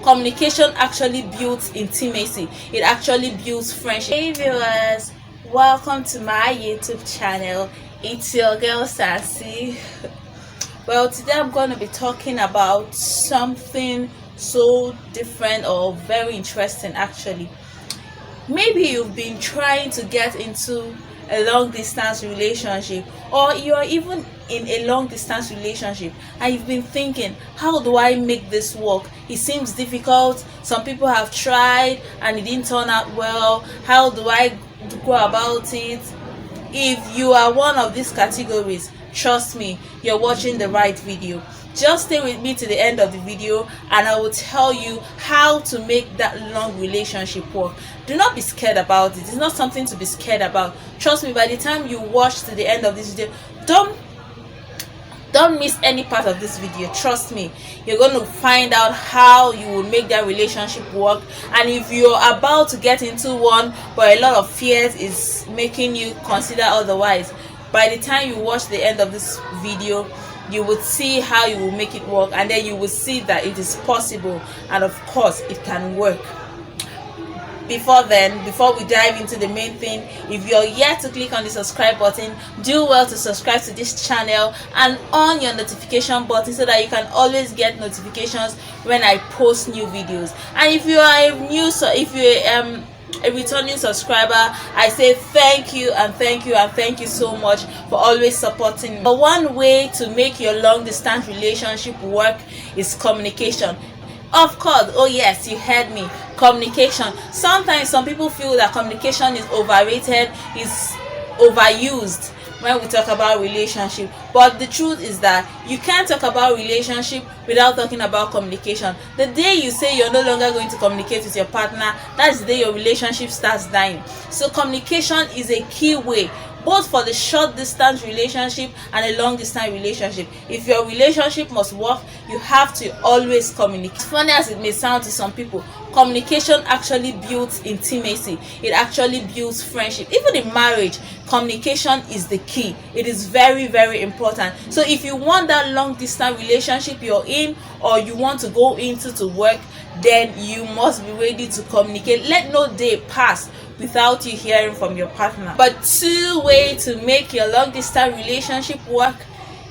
Communication actually builds intimacy. It actually builds friendship. Hey viewers, welcome to my YouTube channel. It's your girl Sassy. Well, today I'm going to be talking about something so different or very interesting actually. Maybe you've been trying to get into a long distance relationship, or you're even in a long distance relationship and you've been thinking, how do I make this work? It seems difficult. Some people have tried and it didn't turn out well. How do I go about it? If you are one of these categories, trust me, you're watching the right video. Just stay with me to the end of the video and I will tell you how to make that long relationship work. Do not be scared about it. It's not something to be scared about. Trust me, by the time you watch to the end of this video, don't miss any part of this video. Trust me, you're going to find out how you will make that relationship work. And if you're about to get into one but a lot of fears is making you consider otherwise, by the time you watch the end of this video, you would see how you will make it work, and then you will see that it is possible, and of course it can work. Before we dive into the main thing, if you're yet to click on the subscribe button, do well to subscribe to this channel and on your notification button so that you can always get notifications when I post new videos. And if you are a returning subscriber, I say thank you and thank you and thank you so much for always supporting me. But one way to make your long distance relationship work is communication. Of course, oh yes, you heard me, communication. Sometimes some people feel that communication is overrated, is overused when we talk about relationship, but the truth is that you can't talk about relationship without talking about communication. The day you say you're no longer going to communicate with your partner, that's the day your relationship starts dying. So communication is a key way, both for the short distance relationship and a long distance relationship. If your relationship must work, you have to always communicate. Funny as it may sound to some people, communication actually builds intimacy. It actually builds friendship. Even in marriage, communication is the key. It is very, very important. So if you want that long distance relationship you're in, or you want to go into to work, then you must be ready to communicate. Let no day pass without you hearing from your partner. But two ways to make your long distance relationship work.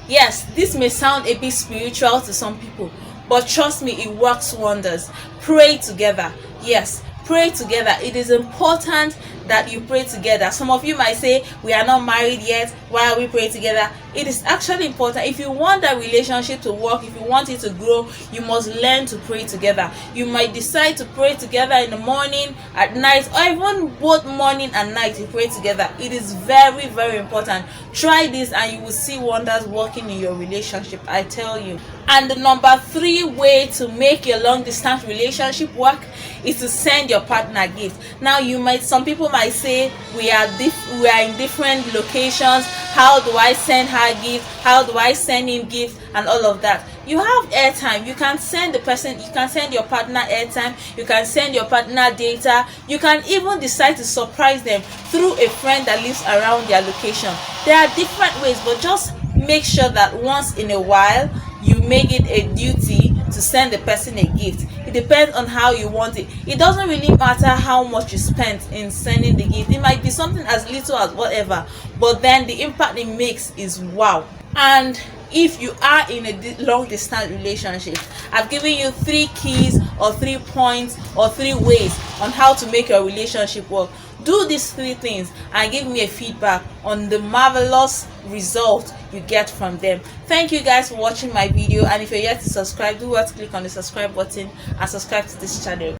Yes, this may sound a bit spiritual to some people, but trust me, it works wonders. Pray together. Yes, pray together. It is important that you pray together. Some of you might say, we are not married yet, why are we praying together? It is actually important. If you want that relationship to work, if you want it to grow, you must learn to pray together. You might decide to pray together in the morning, at night, or even both morning and night you pray together. It is very, very important. Try this and you will see wonders working in your relationship, I tell you. And the number 3 way to make your long distance relationship work is to send your partner gifts. Now some people might say, we are in different locations. How do I send her gifts? How do I send him gifts? And all of that. You have airtime. You can send your partner airtime. You can send your partner data. You can even decide to surprise them through a friend that lives around their location. There are different ways, but just make sure that once in a while you make it a duty to send the person a gift. It depends on how you want it. It doesn't really matter how much you spent in sending the gift. It might be something as little as whatever, but then the impact it makes is wow. And if you are in a long distance relationship, I've given you 3 keys or 3 points or 3 ways on how to make your relationship work. Do these 3 things and give me a feedback on the marvelous result you get from them. Thank you guys for watching my video, and if you're yet to subscribe, do well to click on the subscribe button and subscribe to this channel.